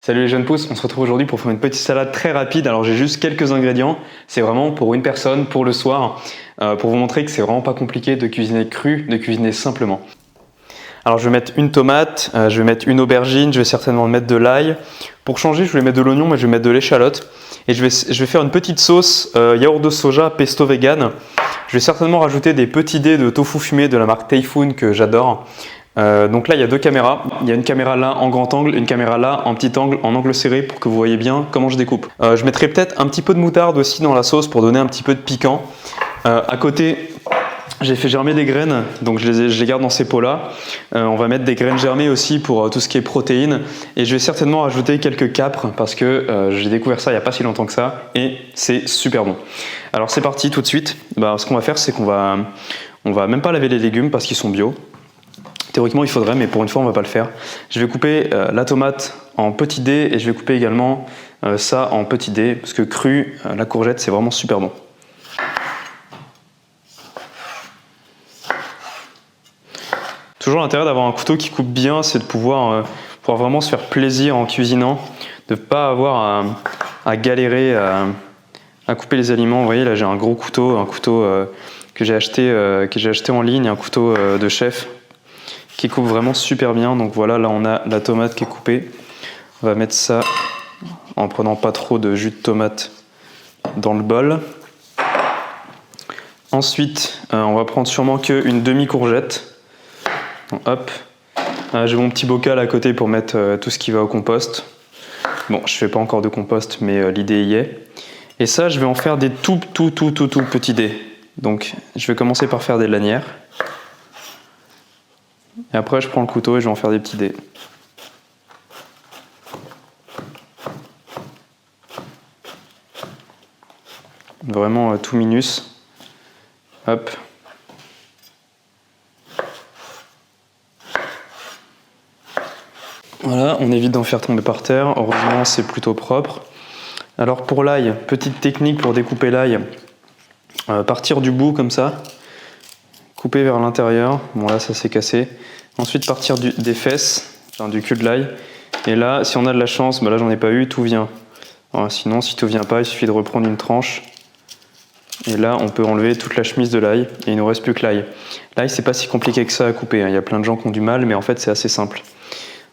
Salut les jeunes pousses, on se retrouve aujourd'hui pour faire une petite salade très rapide. Alors j'ai juste quelques ingrédients, c'est vraiment pour une personne, pour le soir, pour vous montrer que c'est vraiment pas compliqué de cuisiner cru, de cuisiner simplement. Alors je vais mettre une tomate, je vais mettre une aubergine, je vais certainement mettre de l'ail. Pour changer, je vais mettre de l'oignon, mais je vais mettre de l'échalote. Et je vais faire une petite sauce yaourt de soja pesto vegan. Je vais certainement rajouter des petits dés de tofu fumé de la marque Tayfun que j'adore. Donc là, il y a deux caméras. Il y a une caméra là en grand angle, une caméra là en petit angle, en angle serré pour que vous voyez bien comment je découpe. Je mettrai peut-être un petit peu de moutarde aussi dans la sauce pour donner un petit peu de piquant. À côté, j'ai fait germer des graines, donc je les garde dans ces pots-là. On va mettre des graines germées aussi pour tout ce qui est protéines. Et je vais certainement rajouter quelques capres parce que j'ai découvert ça il n'y a pas si longtemps que ça et c'est super bon. Alors c'est parti tout de suite. Ce qu'on va faire, c'est qu'on va même pas laver les légumes parce qu'ils sont bio. Théoriquement, il faudrait, mais pour une fois, on ne va pas le faire. Je vais couper la tomate en petits dés et je vais couper également ça en petits dés parce que cru, la courgette, c'est vraiment super bon. Toujours l'intérêt d'avoir un couteau qui coupe bien, c'est de pouvoir vraiment se faire plaisir en cuisinant, de ne pas avoir à galérer à couper les aliments. Vous voyez, là, j'ai un gros couteau, que j'ai acheté en ligne, un couteau de chef, qui coupe vraiment super bien. Donc voilà, là on a la tomate qui est coupée. On va mettre ça en prenant pas trop de jus de tomate dans le bol. Ensuite, on va prendre sûrement qu'une demi-courgette. Donc, hop. J'ai mon petit bocal à côté pour mettre tout ce qui va au compost. Bon, je fais pas encore de compost, mais l'idée y est. Et ça, je vais en faire des tout petits dés. Donc, je vais commencer par faire des lanières. Et après, je prends le couteau et je vais en faire des petits dés. Vraiment tout minus. Hop. Voilà, on évite d'en faire tomber par terre. Heureusement, c'est plutôt propre. Alors pour l'ail, petite technique pour découper l'ail. Partir du bout comme ça. Couper vers l'intérieur. Bon là, ça s'est cassé. Ensuite partir des fesses, du cul de l'ail. Et là, si on a de la chance, là j'en ai pas eu, tout vient. Alors, sinon, si tout vient pas, il suffit de reprendre une tranche. Et là, on peut enlever toute la chemise de l'ail et il ne nous reste plus que l'ail. L'ail, c'est pas si compliqué que ça à couper. Il y a plein de gens qui ont du mal, mais en fait, c'est assez simple.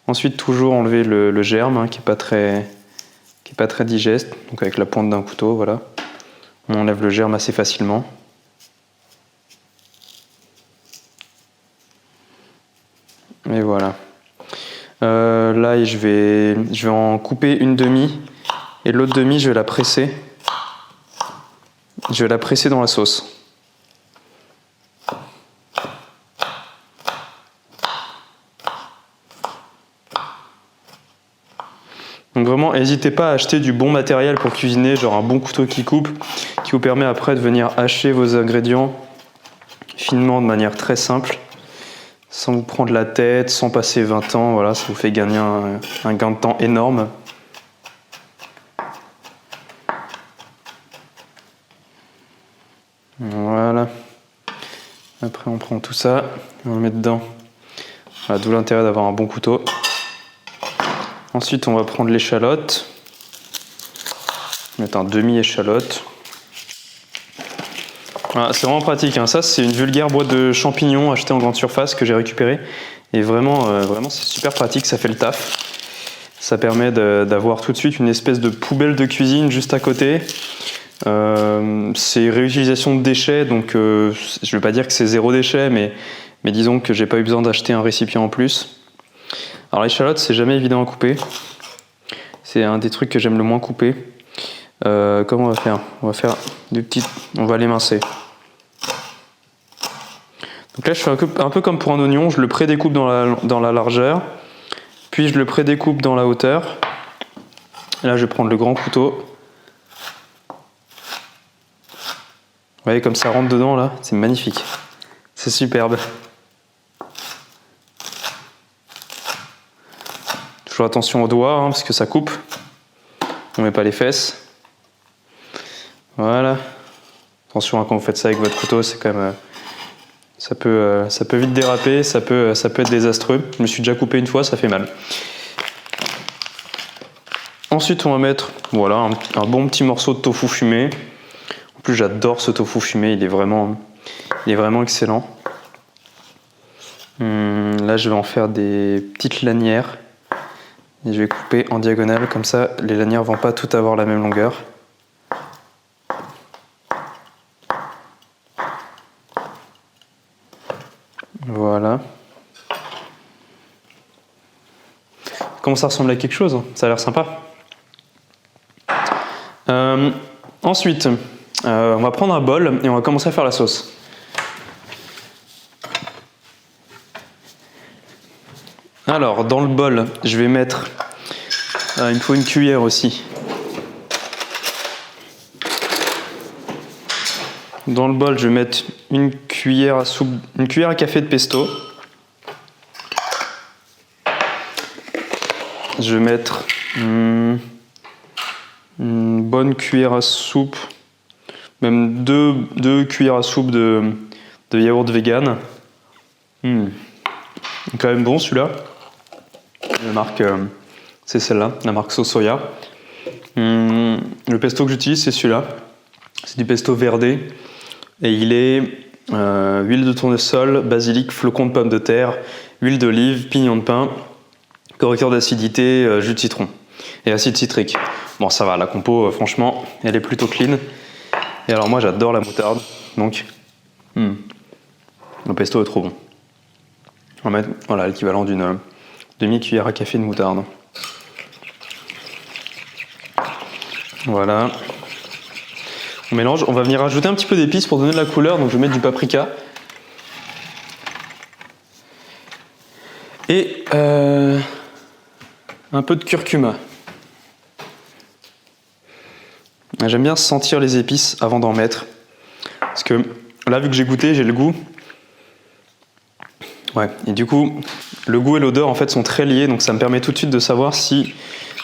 Ensuite, toujours enlever le germe, qui est pas très digeste. Donc avec la pointe d'un couteau, voilà. On enlève le germe assez facilement. Et voilà. Là, je vais en couper une demi. Et l'autre demi, je vais la presser. Je vais la presser dans la sauce. Donc vraiment, n'hésitez pas à acheter du bon matériel pour cuisiner, genre un bon couteau qui coupe, qui vous permet après de venir hacher vos ingrédients finement de manière très simple. Sans vous prendre la tête, sans passer 20 ans, voilà, ça vous fait gagner un gain de temps énorme. Voilà. Après on prend tout ça, on le met dedans. Voilà, d'où l'intérêt d'avoir un bon couteau. Ensuite on va prendre l'échalote. Mettre un demi-échalote. Voilà, c'est vraiment pratique, hein. Ça c'est une vulgaire boîte de champignons achetée en grande surface que j'ai récupérée. Et vraiment c'est super pratique, ça fait le taf. Ça permet d'avoir tout de suite une espèce de poubelle de cuisine juste à côté. C'est réutilisation de déchets, donc je ne vais pas dire que c'est zéro déchet, mais disons que j'ai pas eu besoin d'acheter un récipient en plus. Alors l'échalote, c'est jamais évident à couper. C'est un des trucs que j'aime le moins couper. Comment on va faire ? On va l'émincer. Donc là, je fais un peu comme pour un oignon, je le prédécoupe dans la largeur, puis je le prédécoupe dans la hauteur. Et là, je vais prendre le grand couteau. Vous voyez comme ça rentre dedans là, c'est magnifique. C'est superbe. Toujours attention aux doigts, parce que ça coupe. On met pas les fesses. Voilà. Attention quand vous faites ça avec votre couteau, c'est quand même... ça peut vite déraper, ça peut être désastreux. Je me suis déjà coupé une fois, ça fait mal. Ensuite, on va mettre voilà, un bon petit morceau de tofu fumé. En plus, j'adore ce tofu fumé, il est vraiment excellent. Là, je vais en faire des petites lanières. Et je vais couper en diagonale, comme ça, les lanières ne vont pas toutes avoir la même longueur. Voilà. Comment ça ressemble à quelque chose? Ça a l'air sympa. Ensuite, on va prendre un bol et on va commencer à faire la sauce. Alors, dans le bol, je vais mettre... il me faut une cuillère aussi. Dans le bol, je vais mettre une cuillère à café de pesto. Je vais mettre une bonne cuillère à soupe, même deux cuillères à soupe de yaourt vegan. Quand même bon celui-là. La marque, c'est celle-là, la marque Sosoya. Le pesto que j'utilise, c'est celui-là. C'est du pesto verdé. Et il est huile de tournesol, basilic, flocons de pommes de terre, huile d'olive, pignon de pin, correcteur d'acidité, jus de citron et acide citrique. Bon, ça va, la compo, franchement, elle est plutôt clean. Et alors moi, j'adore la moutarde, donc le pesto est trop bon. On va mettre voilà, l'équivalent d'une demi-cuillère à café de moutarde. Voilà. On mélange, on va venir rajouter un petit peu d'épices pour donner de la couleur, donc je vais mettre du paprika. Et un peu de curcuma. J'aime bien sentir les épices avant d'en mettre. Parce que là, vu que j'ai goûté, j'ai le goût. Ouais, et du coup, le goût et l'odeur en fait sont très liés, donc ça me permet tout de suite de savoir si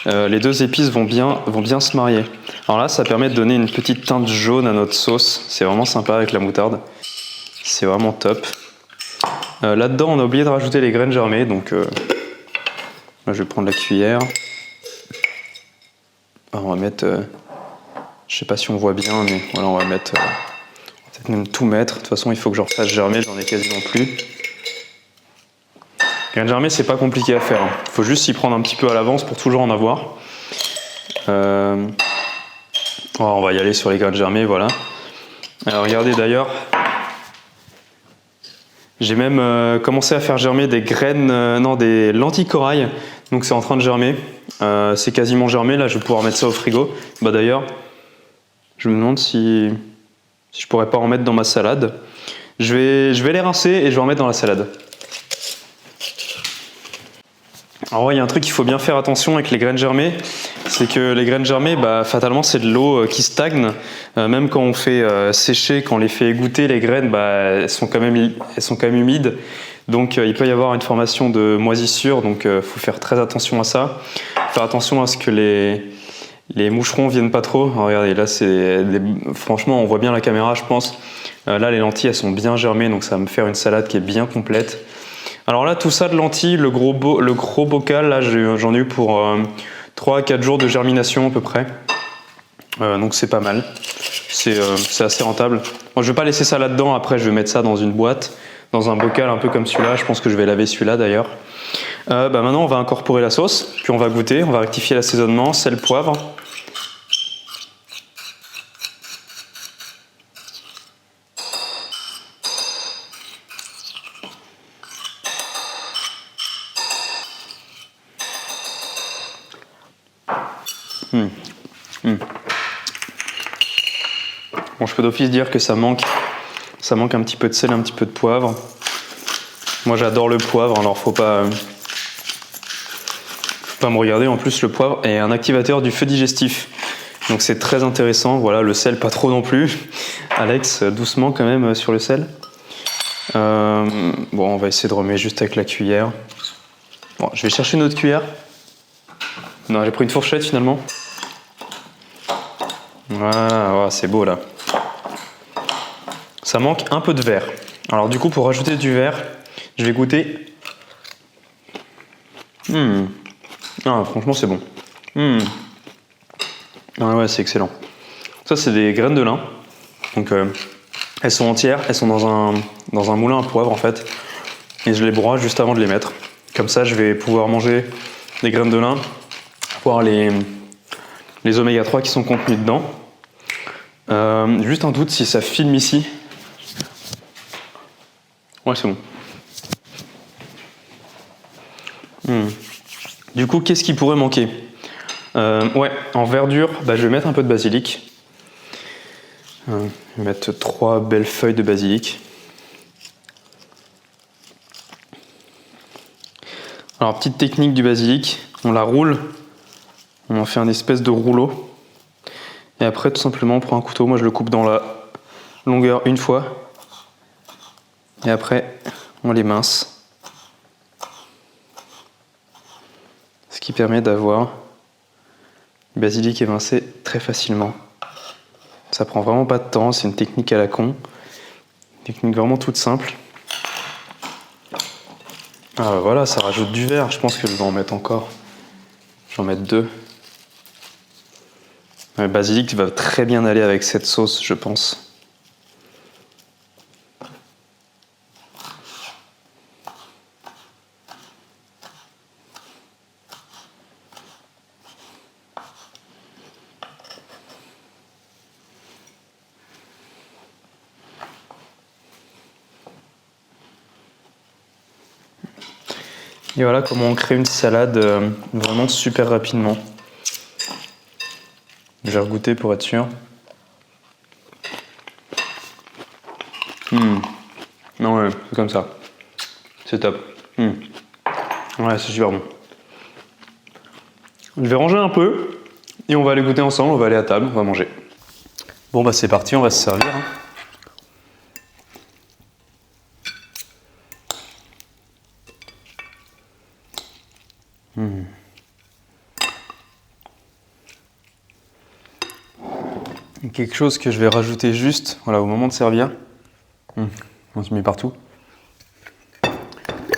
les deux épices vont bien se marier. Alors là, ça permet de donner une petite teinte jaune à notre sauce. C'est vraiment sympa avec la moutarde. C'est vraiment top. Là-dedans, on a oublié de rajouter les graines germées, donc là, je vais prendre la cuillère. Alors, on va mettre, je sais pas si on voit bien, mais voilà, on va mettre, on va peut-être même tout mettre. De toute façon, il faut que je refasse germer, j'en ai quasiment plus. Les graines germées, c'est pas compliqué à faire. Il faut juste s'y prendre un petit peu à l'avance pour toujours en avoir. On va y aller sur les graines germées, voilà. Alors regardez d'ailleurs, j'ai même commencé à faire germer des graines, des lentilles corail. Donc c'est en train de germer. C'est quasiment germé, là je vais pouvoir mettre ça au frigo. Bah d'ailleurs, je me demande si je pourrais pas en mettre dans ma salade. Je vais les rincer et je vais en mettre dans la salade. Alors ouais, il y a un truc qu'il faut bien faire attention avec les graines germées, c'est que les graines germées, fatalement c'est de l'eau qui stagne. Même quand on fait sécher, quand on les fait égoutter, les graines, elles sont quand même humides. Donc il peut y avoir une formation de moisissure, donc faut faire très attention à ça. Faire attention à ce que les moucherons viennent pas trop. Alors, regardez, là franchement on voit bien la caméra, je pense. Là les lentilles elles sont bien germées, donc ça va me faire une salade qui est bien complète. Alors là, tout ça de lentilles, le gros bocal, là j'en ai eu pour 3 à 4 jours de germination à peu près. Donc c'est pas mal. C'est assez rentable. Moi, je vais pas laisser ça là-dedans, après je vais mettre ça dans une boîte, dans un bocal un peu comme celui-là. Je pense que je vais laver celui-là d'ailleurs. Maintenant, on va incorporer la sauce, puis on va goûter, on va rectifier l'assaisonnement, sel, poivre. Bon, je peux d'office dire que ça manque un petit peu de sel, un petit peu de poivre. Moi j'adore le poivre, alors faut pas me regarder. En plus le poivre est un activateur du feu digestif, donc c'est très intéressant. Voilà, le sel pas trop non plus. Alex, doucement quand même sur le sel. Bon, on va essayer de remettre juste avec la cuillère. Bon, je vais chercher une autre cuillère. Non, j'ai pris une fourchette finalement. Voilà, c'est beau là. Ça manque un peu de verre. Alors du coup, pour rajouter du verre, je vais goûter. Ah, franchement, c'est bon. Ouais, c'est excellent. Ça, c'est des graines de lin. Donc, elles sont entières, elles sont dans un moulin à poivre en fait. Et je les broie juste avant de les mettre. Comme ça, je vais pouvoir manger des graines de lin, voir les oméga 3 qui sont contenus dedans. Juste un doute si ça filme ici. Ouais, c'est bon. Du coup, qu'est-ce qui pourrait manquer? Ouais, en verdure, je vais mettre un peu de basilic. Je vais mettre 3 belles feuilles de basilic. Alors, petite technique du basilic, on la roule, on en fait un espèce de rouleau. Et après, tout simplement, on prend un couteau, moi je le coupe dans la longueur une fois. Et après, on les mince. Ce qui permet d'avoir le basilic émincé très facilement. Ça prend vraiment pas de temps, c'est une technique à la con. Une technique vraiment toute simple. Ah voilà, ça rajoute du vert, je pense que je vais en mettre encore. Je vais en mettre 2. Le basilic va très bien aller avec cette sauce, je pense. Et voilà comment on crée une salade vraiment super rapidement. Je vais regoûter pour être sûr. Non, ouais, c'est comme ça. C'est top. Ouais, c'est super bon. Je vais ranger un peu et on va aller goûter ensemble, on va aller à table, on va manger. Bon c'est parti, on va se servir. Quelque chose que je vais rajouter juste, voilà, au moment de servir. On se met partout.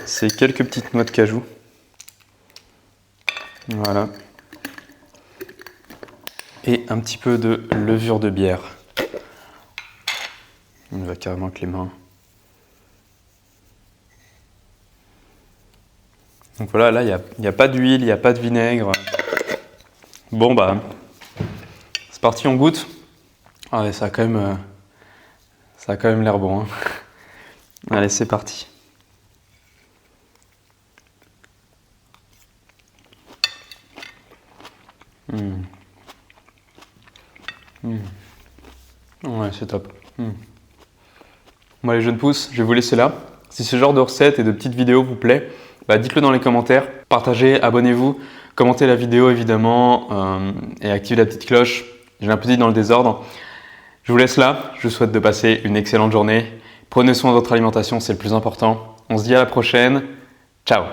C'est quelques petites noix de cajou. Voilà. Et un petit peu de levure de bière. On va carrément avec les mains. Donc voilà, là, il n'y a pas d'huile, il n'y a pas de vinaigre. Bon, c'est parti, on goûte. Allez, ça a quand même l'air bon. Hein. Allez, c'est parti. Ouais, c'est top. Bon, les jeunes pousses, je vais vous laisser là. Si ce genre de recette et de petites vidéos vous plaît, dites-le dans les commentaires. Partagez, abonnez-vous, commentez la vidéo évidemment et activez la petite cloche. J'ai un peu dit dans le désordre. Je vous laisse là. Je vous souhaite de passer une excellente journée. Prenez soin de votre alimentation, c'est le plus important. On se dit à la prochaine. Ciao!